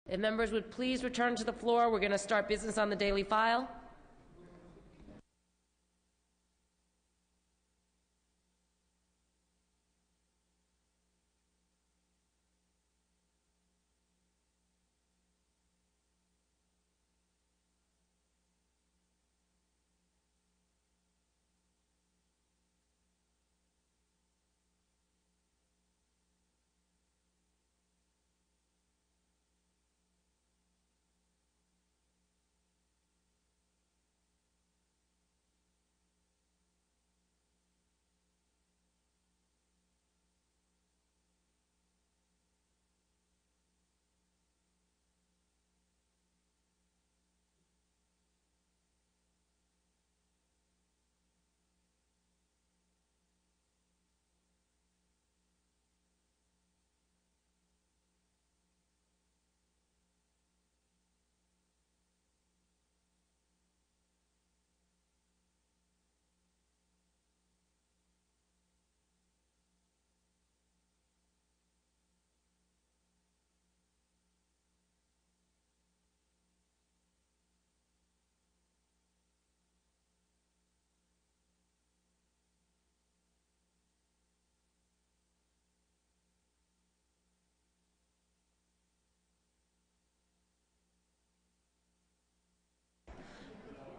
If members would please return to the floor, we're going to start business on the daily file.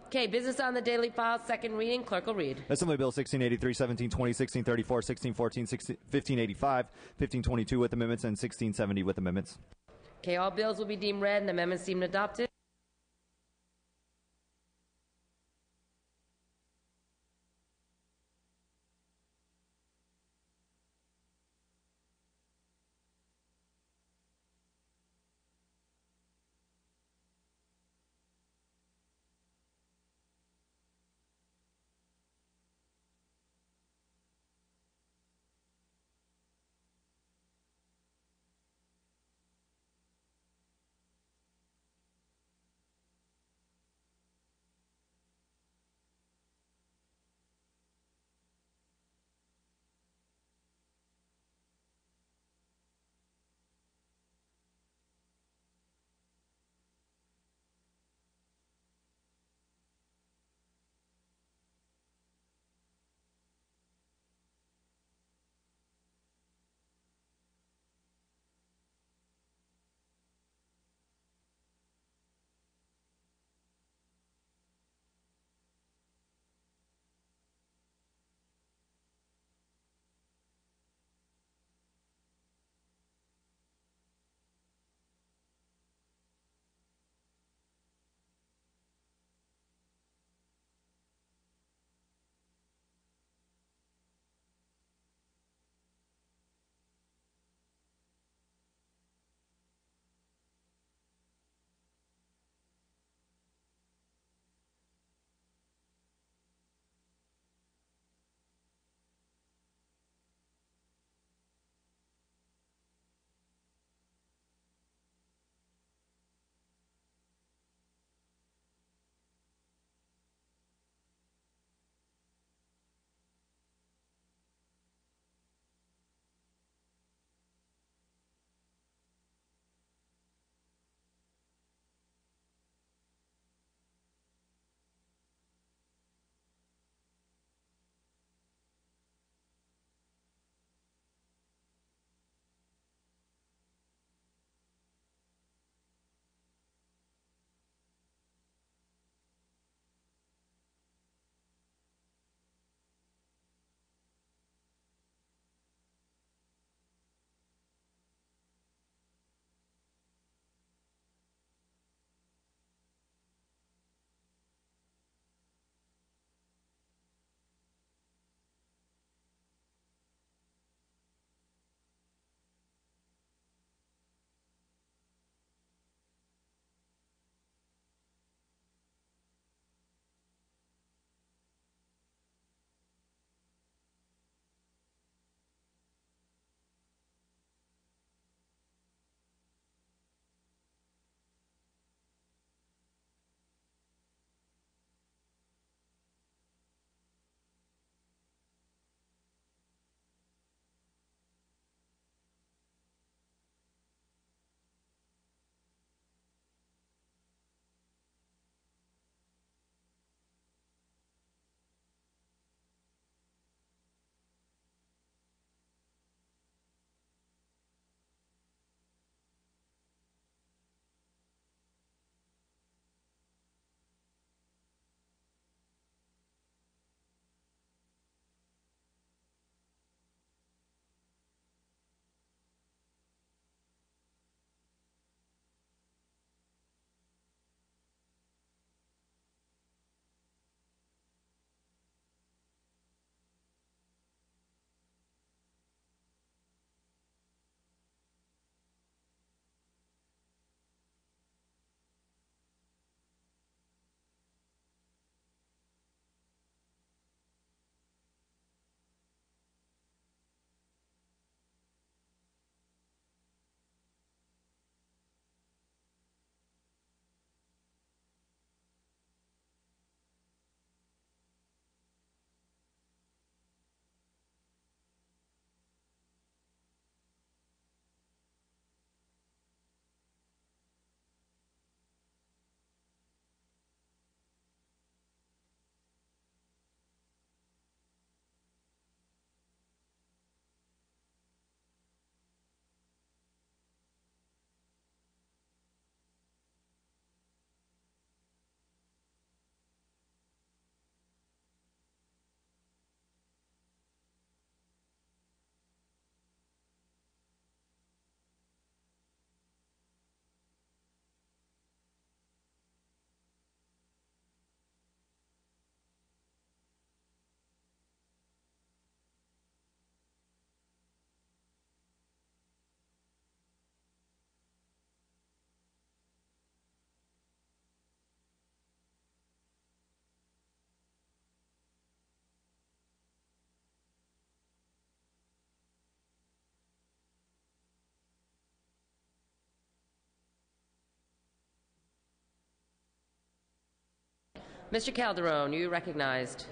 Okay, business on the daily file, second reading. Clerk will read. Assembly Bill 1683, 1720, 1634, 1614, 1585, 1522 with amendments, and 1670 with amendments. Okay, all bills will be deemed read and amendments deemed adopted. Mr. Calderon, you recognized.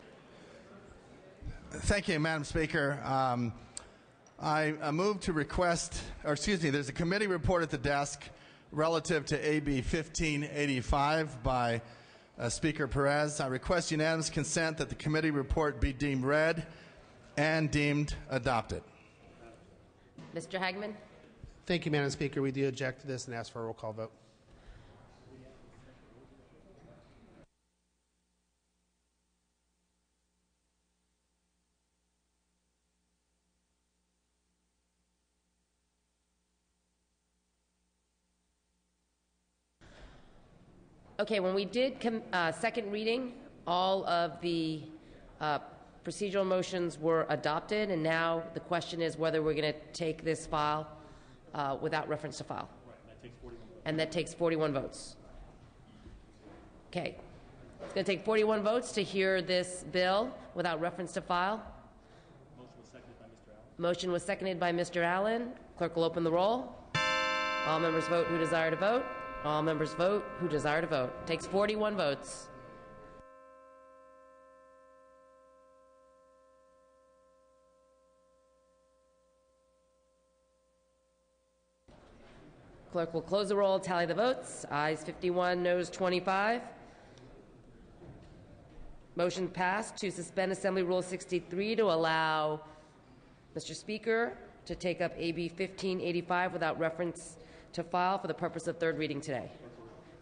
Thank you, Madam Speaker. I move to request, there's a committee report at the desk relative to AB 1585 by Speaker Perez. I request unanimous consent that the committee report be deemed read and deemed adopted. Mr. Hagman? Thank you, Madam Speaker. We do object to this and ask for a roll call vote. Okay, when we did second reading, all of the procedural motions were adopted, and now the question is whether we're going to take this file without reference to file. And that takes 41 votes. Okay. It's going to take 41 votes to hear this bill without reference to file. Motion was seconded by Mr. Allen. Clerk will open the roll. All members vote who desire to vote. All members vote who desire to vote. Takes 41 votes. Clerk will close the roll, tally the votes. Ayes 51, noes 25. Motion passed to suspend Assembly Rule 63 to allow Mr. Speaker to take up AB 1585 without reference to file for the purpose of third reading today.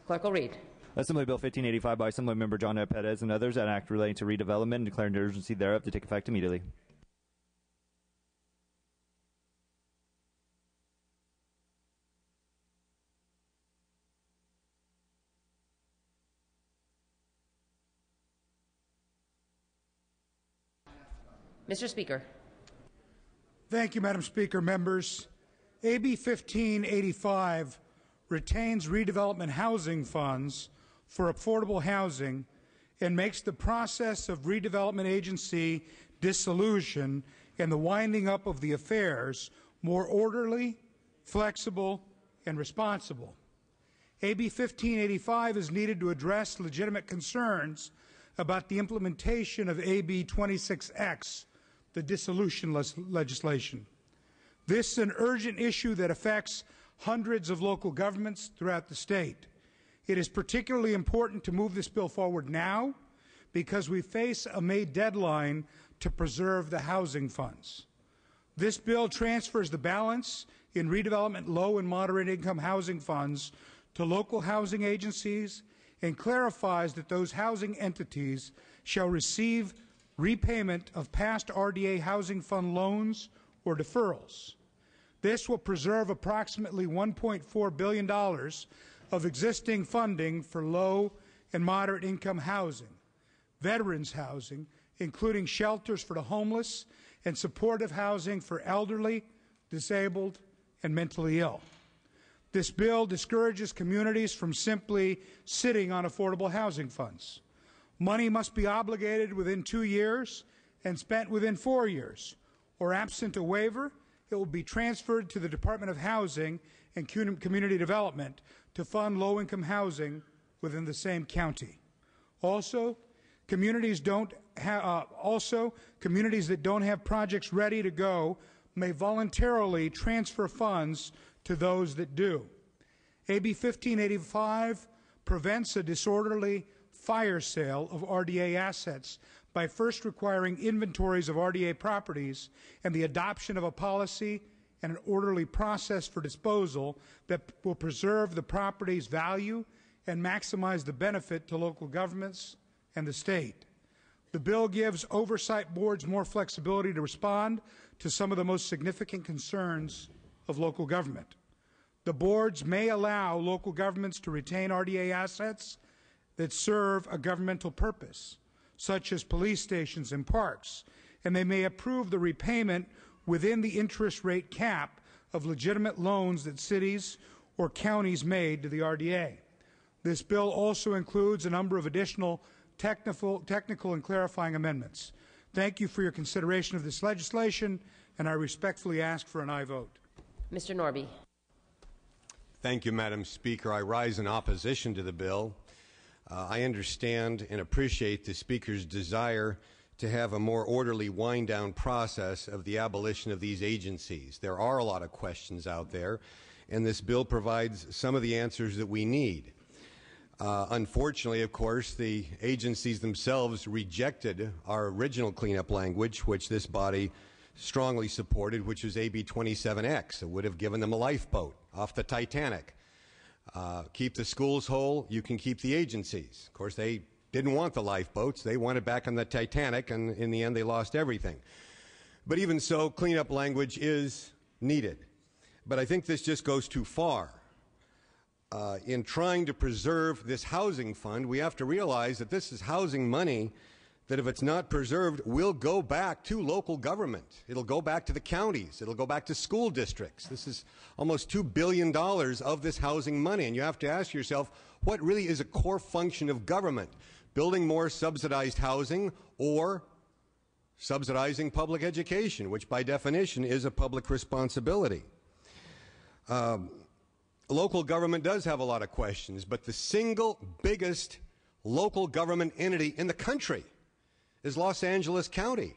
Clerk will read. Assembly Bill 1585 by Assemblymember John Ed Perez and others, an act relating to redevelopment and declaring the urgency thereof to take effect immediately. Mr. Speaker. Thank you, Madam Speaker. Members, AB 1585 retains redevelopment housing funds for affordable housing and makes the process of redevelopment agency dissolution and the winding up of the affairs more orderly, flexible, and responsible. AB 1585 is needed to address legitimate concerns about the implementation of AB 26X, the dissolution legislation. This is an urgent issue that affects hundreds of local governments throughout the state. It is particularly important to move this bill forward now because we face a May deadline to preserve the housing funds. This bill transfers the balance in redevelopment low and moderate income housing funds to local housing agencies and clarifies that those housing entities shall receive repayment of past RDA housing fund loans or deferrals. This will preserve approximately $1.4 billion of existing funding for low and moderate income housing, veterans housing, including shelters for the homeless, and supportive housing for elderly, disabled, and mentally ill. This bill discourages communities from simply sitting on affordable housing funds. Money must be obligated within 2 years and spent within 4 years, or absent a waiver, it will be transferred to the Department of Housing and Community Development to fund low-income housing within the same county. Also, communities that don't have projects ready to go may voluntarily transfer funds to those that do. AB 1585 prevents a disorderly fire sale of RDA assets by first requiring inventories of RDA properties and the adoption of a policy and an orderly process for disposal that will preserve the property's value and maximize the benefit to local governments and the state. The bill gives oversight boards more flexibility to respond to some of the most significant concerns of local government. The boards may allow local governments to retain RDA assets that serve a governmental purpose, such as police stations and parks, and they may approve the repayment within the interest rate cap of legitimate loans that cities or counties made to the RDA. This bill also includes a number of additional technical and clarifying amendments. Thank you for your consideration of this legislation, and I respectfully ask for an aye vote. Mr. Norby. Thank you, Madam Speaker. I rise in opposition to the bill. I understand and appreciate the Speaker's desire to have a more orderly wind-down process of the abolition of these agencies. There are a lot of questions out there, and this bill provides some of the answers that we need. Unfortunately, of course, the agencies themselves rejected our original cleanup language, which this body strongly supported, which was AB 27X. It would have given them a lifeboat off the Titanic. Keep the schools whole, you can keep the agencies. Of course, they didn't want the lifeboats. They wanted back on the Titanic, and in the end, they lost everything. But even so, cleanup language is needed. But I think this just goes too far. In trying to preserve this housing fund, we have to realize that this is housing money that, if it's not preserved, will go back to local government. It'll go back to the counties. It'll go back to school districts. This is almost $2 billion of this housing money. And you have to ask yourself, what really is a core function of government? Building more subsidized housing or subsidizing public education, which by definition is a public responsibility. Local government does have a lot of questions, but the single biggest local government entity in the country is Los Angeles County.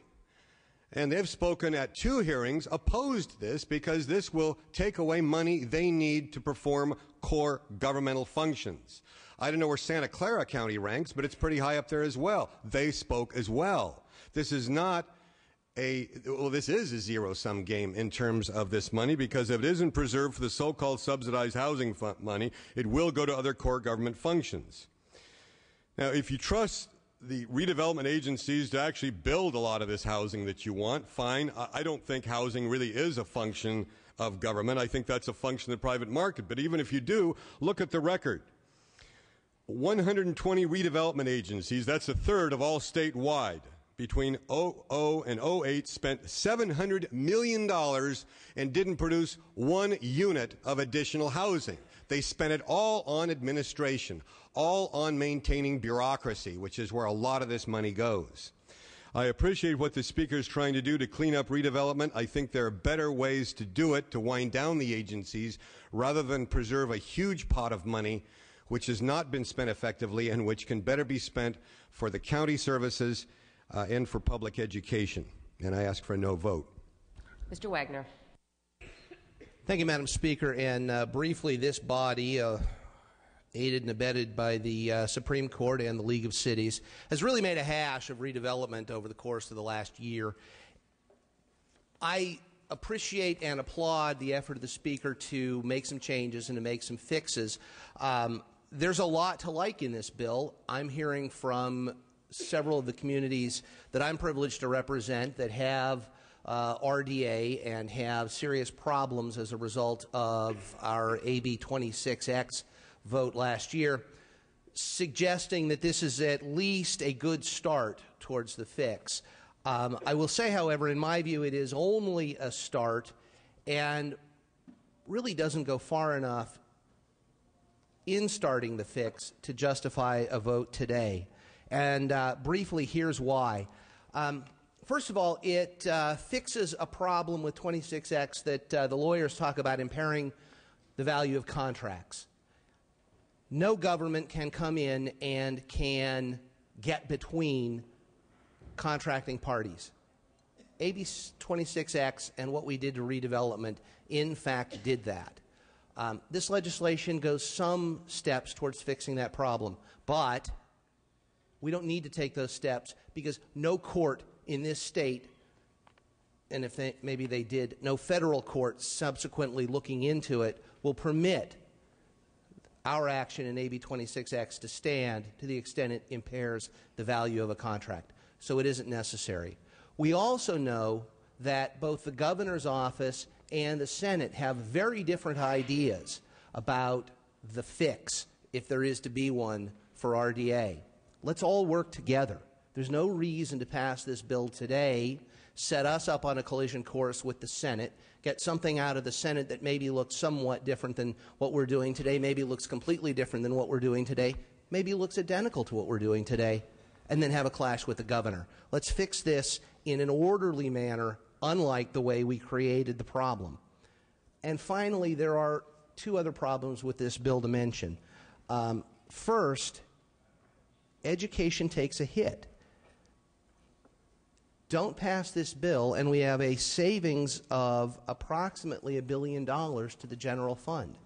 And they've spoken at 2 hearings, opposed this, because this will take away money they need to perform core governmental functions. I don't know where Santa Clara County ranks, but it's pretty high up there as well. They spoke as well. This is not this is a zero-sum game in terms of this money, because if it isn't preserved for the so-called subsidized housing money, it will go to other core government functions. Now, if you trust the redevelopment agencies to actually build a lot of this housing that you want, fine. I don't think housing really is a function of government. I think that's a function of the private market. But even if you do, look at the record. 120 redevelopment agencies, that's a third of all statewide, between 00 and 08 spent $700 million and didn't produce 1 unit of additional housing. They spent it all on administration, all on maintaining bureaucracy, which is where a lot of this money goes. I appreciate what the Speaker is trying to do to clean up redevelopment. I think there are better ways to do it, to wind down the agencies, rather than preserve a huge pot of money which has not been spent effectively and which can better be spent for the county services and for public education. And I ask for a no vote. Mr. Wagner. Thank you, Madam Speaker. And briefly, this body, aided and abetted by the Supreme Court and the League of Cities, has really made a hash of redevelopment over the course of the last year. I appreciate and applaud the effort of the Speaker to make some changes and to make some fixes. There's a lot to like in this bill. I'm hearing from several of the communities that I'm privileged to represent that have RDA and have serious problems as a result of our AB 26X vote last year, suggesting that this is at least a good start towards the fix. I will say, however, in my view, it is only a start and really doesn't go far enough in starting the fix to justify a vote today. And briefly, here's why. First of all, it fixes a problem with 26X that the lawyers talk about impairing the value of contracts. No government can come in and can get between contracting parties. AB 26X and what we did to redevelopment, in fact, did that. This legislation goes some steps towards fixing that problem, but we don't need to take those steps because no court in this state, and if maybe they did, no federal court subsequently looking into it will permit our action in AB 26X to stand to the extent it impairs the value of a contract. So it isn't necessary. We also know that both the governor's office and the Senate have very different ideas about the fix, if there is to be one, for RDA. Let's all work together. There's no reason to pass this bill today, set us up on a collision course with the Senate, get something out of the Senate that maybe looks somewhat different than what we're doing today, maybe looks completely different than what we're doing today, maybe looks identical to what we're doing today, and then have a clash with the governor. Let's fix this in an orderly manner, unlike the way we created the problem. And finally, there are 2 other problems with this bill to mention. First, education takes a hit. Don't pass this bill, and we have a savings of approximately $1 billion to the general fund.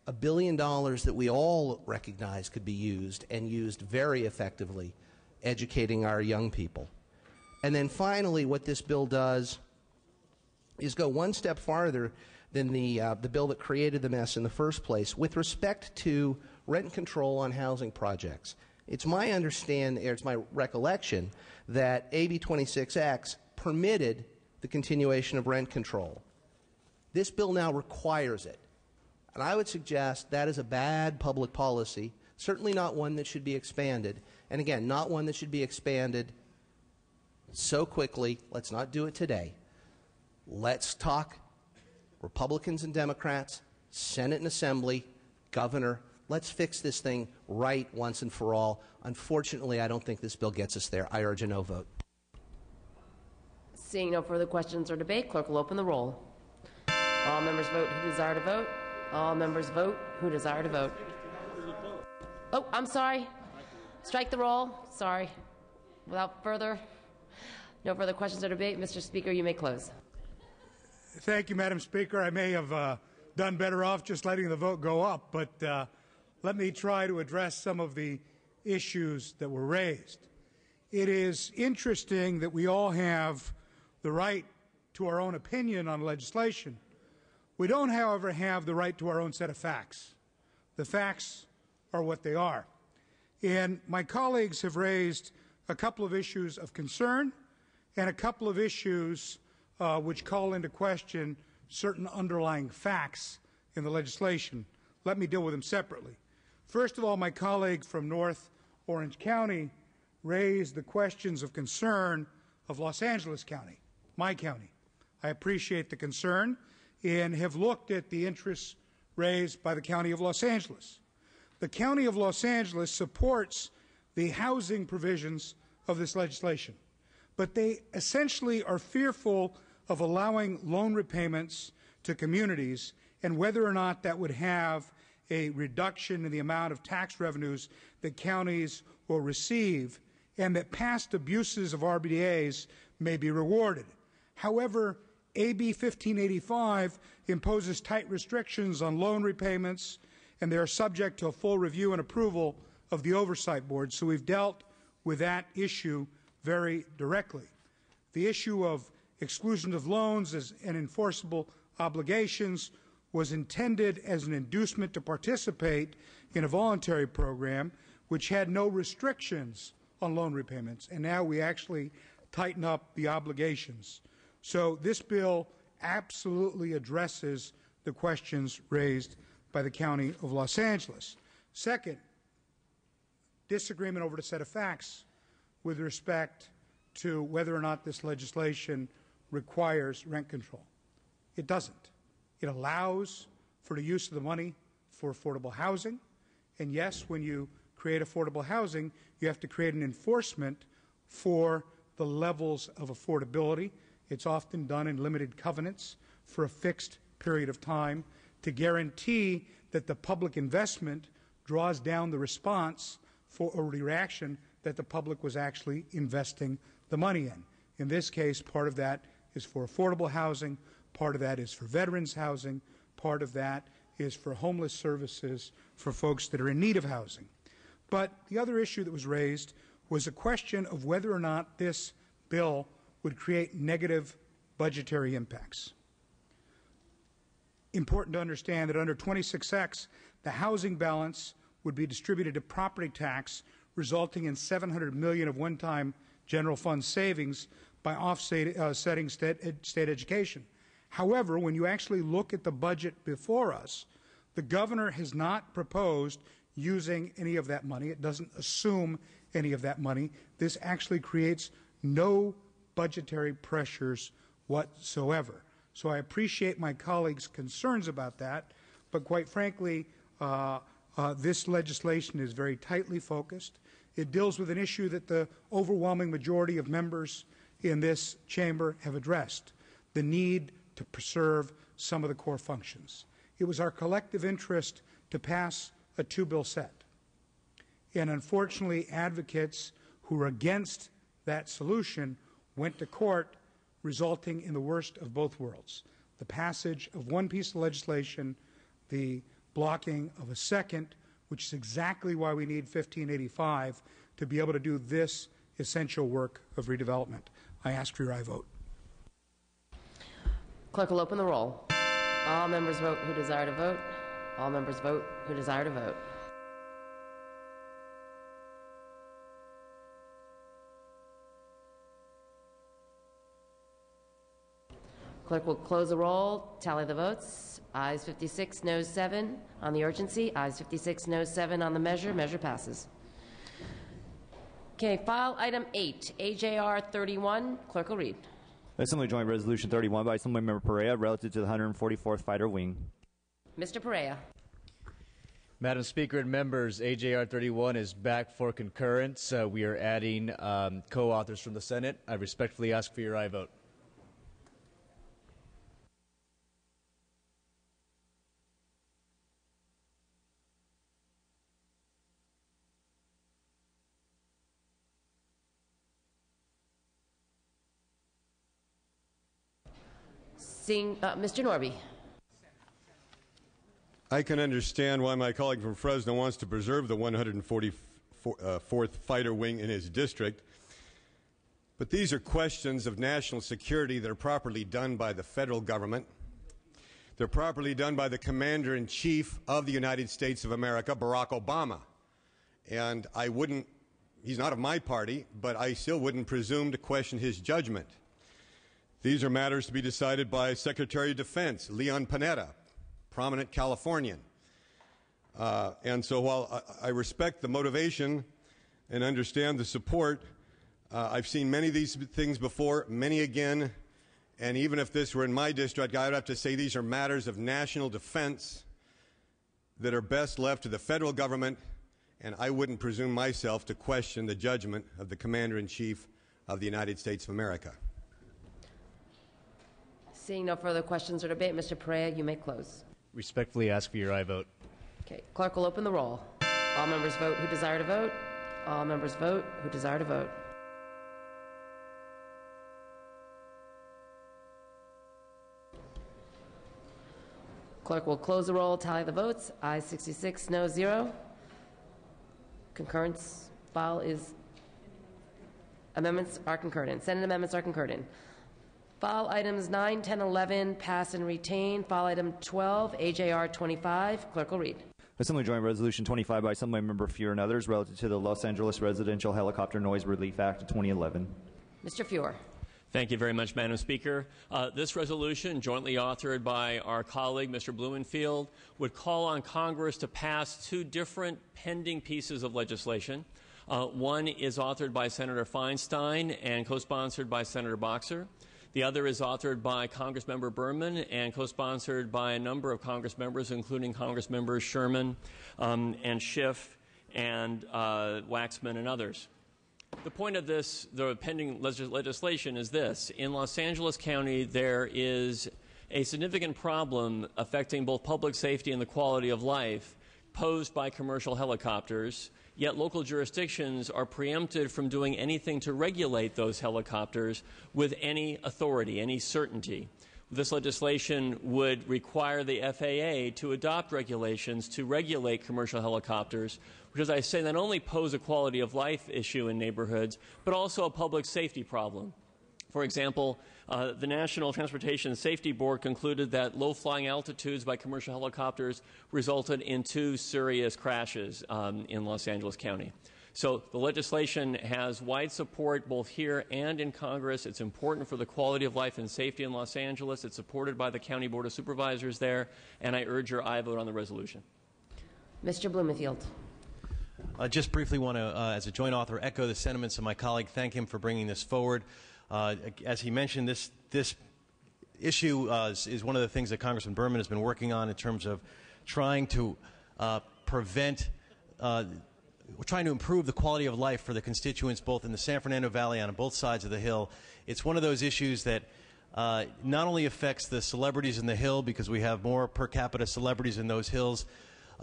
$1 billion that we all recognize could be used, and used very effectively, educating our young people. And then finally, what this bill does is go one step farther than the bill that created the mess in the first place with respect to rent control on housing projects. It's my understanding, or it's my recollection, that AB 26X permitted the continuation of rent control. This bill now requires it. And I would suggest that is a bad public policy, certainly not one that should be expanded. And again, not one that should be expanded so quickly. Let's not do it today. Let's talk Republicans and Democrats, Senate and Assembly, Governor. Let's fix this thing right once and for all. Unfortunately, I don't think this bill gets us there. I urge a no vote. Seeing no further questions or debate, clerk will open the roll. All members vote who desire to vote. All members vote who desire to vote. Oh, I'm sorry. Strike the roll. Sorry. Without no further questions or debate, Mr. Speaker, you may close. Thank you, Madam Speaker. I may have done better off just letting the vote go up, but let me try to address some of the issues that were raised. It is interesting that we all have the right to our own opinion on legislation. We don't, however, have the right to our own set of facts. The facts are what they are. And my colleagues have raised a couple of issues of concern and a couple of issues which call into question certain underlying facts in the legislation. Let me deal with them separately. First of all, my colleague from North Orange County raised the questions of concern of Los Angeles County, my county. I appreciate the concern and have looked at the interests raised by the County of Los Angeles. The County of Los Angeles supports the housing provisions of this legislation, but they essentially are fearful of allowing loan repayments to communities and whether or not that would have a reduction in the amount of tax revenues that counties will receive and that past abuses of RBDAs may be rewarded. However, AB 1585 imposes tight restrictions on loan repayments, and they are subject to a full review and approval of the Oversight Board, so we've dealt with that issue very directly. The issue of exclusion of loans as and enforceable obligations was intended as an inducement to participate in a voluntary program which had no restrictions on loan repayments, and now we actually tighten up the obligations. So this bill absolutely addresses the questions raised by the County of Los Angeles. Second, disagreement over the set of facts with respect to whether or not this legislation requires rent control. It doesn't. It allows for the use of the money for affordable housing. And yes, when you create affordable housing, you have to create an enforcement for the levels of affordability. It's often done in limited covenants for a fixed period of time to guarantee that the public investment draws down the response for a reaction that the public was actually investing the money in. In this case, part of that is for affordable housing, part of that is for veterans housing, part of that is for homeless services for folks that are in need of housing. But the other issue that was raised was a question of whether or not this bill would create negative budgetary impacts. Important to understand that under 26X, the housing balance would be distributed to property tax, resulting in $700 million of one-time general fund savings by offsetting state education. However, when you actually look at the budget before us, the governor has not proposed using any of that money. It doesn't assume any of that money. This actually creates no budgetary pressures whatsoever. So I appreciate my colleagues' concerns about that, but quite frankly, this legislation is very tightly focused. It deals with an issue that the overwhelming majority of members in this chamber have addressed, the need to preserve some of the core functions. It was our collective interest to pass a two-bill set. And unfortunately, advocates who were against that solution went to court, resulting in the worst of both worlds. The passage of one piece of legislation, the blocking of a second, which is exactly why we need 1585 to be able to do this essential work of redevelopment. I ask for your aye vote. Clerk will open the roll. All members vote who desire to vote. All members vote who desire to vote. Clerk will close the roll, tally the votes. Ayes 56, noes 7 on the urgency. Ayes 56, noes 7 on the measure. Measure passes. Okay, file item 8, AJR 31. Clerk will read. Assembly Joint Resolution 31 by Assemblymember Perea relative to the 144th Fighter Wing. Mr. Perea. Madam Speaker and members, AJR 31 is back for concurrence. We are adding co-authors from the Senate. I respectfully ask for your aye vote. Mr. Norby. I can understand why my colleague from Fresno wants to preserve the 144th Fighter Wing in his district, but these are questions of national security that are properly done by the federal government. They're properly done by the Commander-in-Chief of the United States of America, Barack Obama. And he's not of my party, but I still wouldn't presume to question his judgment. These are matters to be decided by Secretary of Defense Leon Panetta, prominent Californian. And so while I respect the motivation and understand the support, I've seen many of these things before, many again, and even if this were in my district, I would have to say these are matters of national defense that are best left to the federal government, and I wouldn't presume myself to question the judgment of the Commander-in-Chief of the United States of America. Seeing no further questions or debate, Mr. Perea, you may close. Respectfully ask for your aye vote. Okay, clerk will open the roll. All members vote who desire to vote. All members vote who desire to vote. Clerk will close the roll, tally the votes. Ayes 66, no 0. Concurrence file is, amendments are concurred in. Senate amendments are concurred in. File items 9, 10, 11, pass and retain. File item 12, AJR 25. Clerk will read. Assembly Joint Resolution 25 by Assemblymember Fuhr and others relative to the Los Angeles Residential Helicopter Noise Relief Act of 2011. Mr. Fuhr. Thank you very much, Madam Speaker. This resolution, jointly authored by our colleague, Mr. Blumenfield, would call on Congress to pass two different pending pieces of legislation. One is authored by Senator Feinstein and co-sponsored by Senator Boxer. The other is authored by Congressmember Berman and co-sponsored by a number of Congress members, including Congressmembers Sherman and Schiff and Waxman and others. The point of this, the pending legislation, is this. In Los Angeles County, there is a significant problem affecting both public safety and the quality of life posed by commercial helicopters, yet local jurisdictions are preempted from doing anything to regulate those helicopters with any authority, any certainty. This legislation would require the FAA to adopt regulations to regulate commercial helicopters, which, as I say, not only pose a quality of life issue in neighborhoods, but also a public safety problem. For example, the National Transportation Safety Board concluded that low-flying altitudes by commercial helicopters resulted in 2 serious crashes in Los Angeles County. So the legislation has wide support both here and in Congress. It's important for the quality of life and safety in Los Angeles. It's supported by the County Board of Supervisors there, and I urge your aye vote on the resolution. Mr. Blumenfield. I just briefly want to, as a joint author, echo the sentiments of my colleague, thank him for bringing this forward. As he mentioned, this issue is one of the things that Congressman Berman has been working on in terms of trying to trying to improve the quality of life for the constituents both in the San Fernando Valley and on both sides of the Hill. It's one of those issues that not only affects the celebrities in the Hill because we have more per capita celebrities in those hills,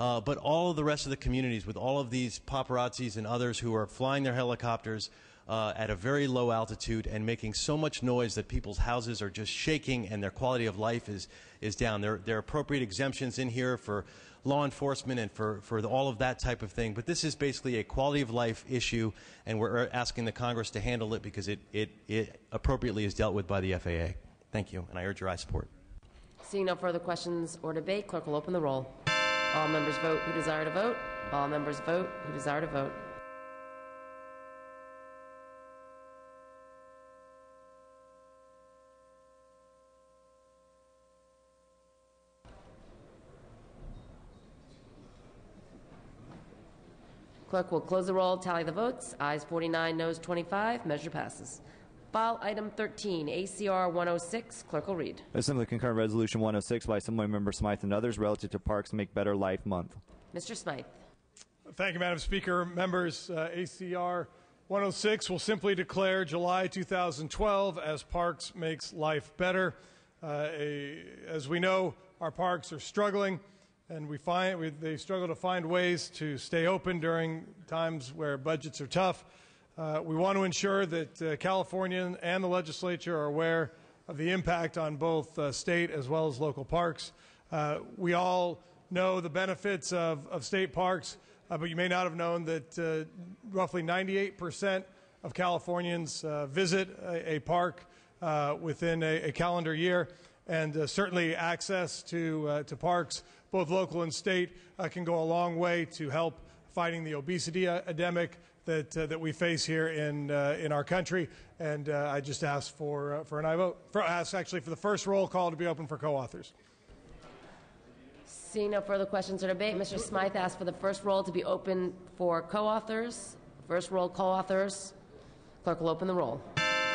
but all of the rest of the communities, with all of these paparazzis and others who are flying their helicopters at a very low altitude and making so much noise that people's houses are just shaking and their quality of life is down. There are appropriate exemptions in here for law enforcement and for all of that type of thing. But this is basically a quality of life issue, and we're asking the Congress to handle it because it appropriately is dealt with by the FAA. Thank you, and I urge your eye support. Seeing no further questions or debate, clerk will open the roll. All members vote who desire to vote. All members vote who desire to vote. Clerk will close the roll, tally the votes. Ayes 49, noes 25. Measure passes. File item 13, ACR 106. Clerk will read. Assembly concurrent resolution 106 by Assembly Member Smythe and others relative to Parks Make Better Life Month. Mr. Smythe. Thank you, Madam Speaker. Members, ACR 106 will simply declare July 2012 as Parks Makes Life Better. As we know, our parks are struggling, and they struggle to find ways to stay open during times where budgets are tough. We want to ensure that California and the legislature are aware of the impact on both state as well as local parks. We all know the benefits of state parks, but you may not have known that roughly 98% of Californians visit a park within a calendar year, and certainly access to parks, both local and state, can go a long way to help fighting the obesity epidemic that we face here in our country. And I just ask for an aye vote. Ask actually for the first roll call to be open for co-authors. Seeing no further questions or debate, Mr. Smythe asks for the first roll to be open for co-authors. First roll co-authors. Clerk will open the roll.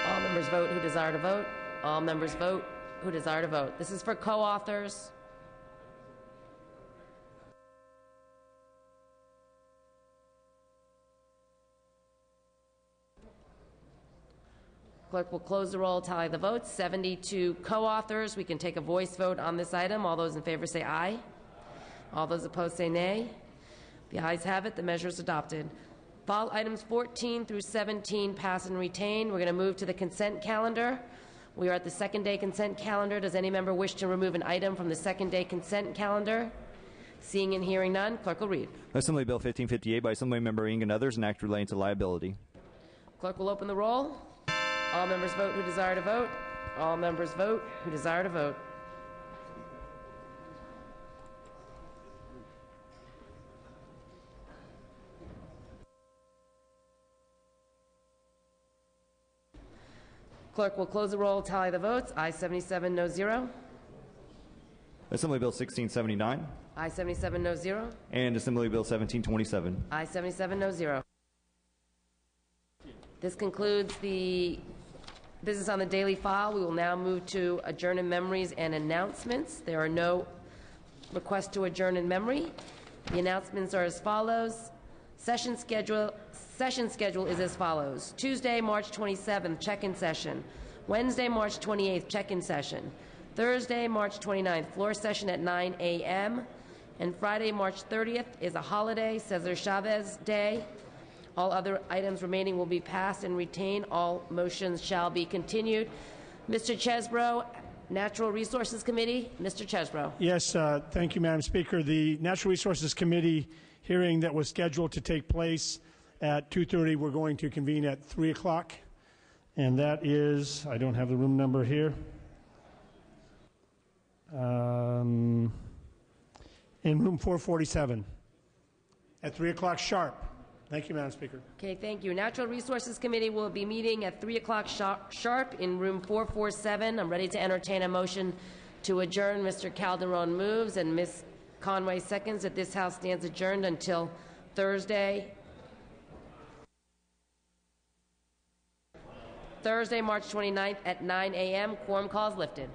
All members vote who desire to vote. All members vote who desire to vote. This is for co-authors. Clerk will close the roll, tally the votes. 72 co-authors. We can take a voice vote on this item. All those in favor say aye. All those opposed say nay. The ayes have it. The measure is adopted. File items 14 through 17 pass and retain. We're going to move to the consent calendar. We are at the second day consent calendar. Does any member wish to remove an item from the second day consent calendar? Seeing and hearing none, clerk will read. Assembly Bill 1558 by Assembly Member Ng and others, an act relating to liability. Clerk will open the roll. All members vote who desire to vote. All members vote who desire to vote. Clerk will close the roll, tally the votes. Ayes 77, no 0. Assembly Bill 1679. Ayes 77, no 0. And Assembly Bill 1727. Ayes 77, no 0. This concludes the business on the daily file. We will now move to adjourn in memories and announcements. There are no requests to adjourn in memory. The announcements are as follows. Session schedule is as follows. Tuesday, March 27th, check-in session. Wednesday, March 28th, check-in session. Thursday, March 29th, floor session at 9 a.m. And Friday, March 30th is a holiday, Cesar Chavez Day. All other items remaining will be passed and retained. All motions shall be continued. Mr. Chesbro, Natural Resources Committee. Mr. Chesbro. Yes, thank you, Madam Speaker. The Natural Resources Committee hearing that was scheduled to take place at 2:30, we're going to convene at 3 o'clock. And that is, I don't have the room number here. In room 447 at 3 o'clock sharp. Thank you, Madam Speaker. Okay, thank you. Natural Resources Committee will be meeting at 3 o'clock sharp in room 447. I'm ready to entertain a motion to adjourn. Mr. Calderon moves and Ms. Conway seconds that this House stands adjourned until Thursday, March 29th at 9 a.m. Quorum calls lifted.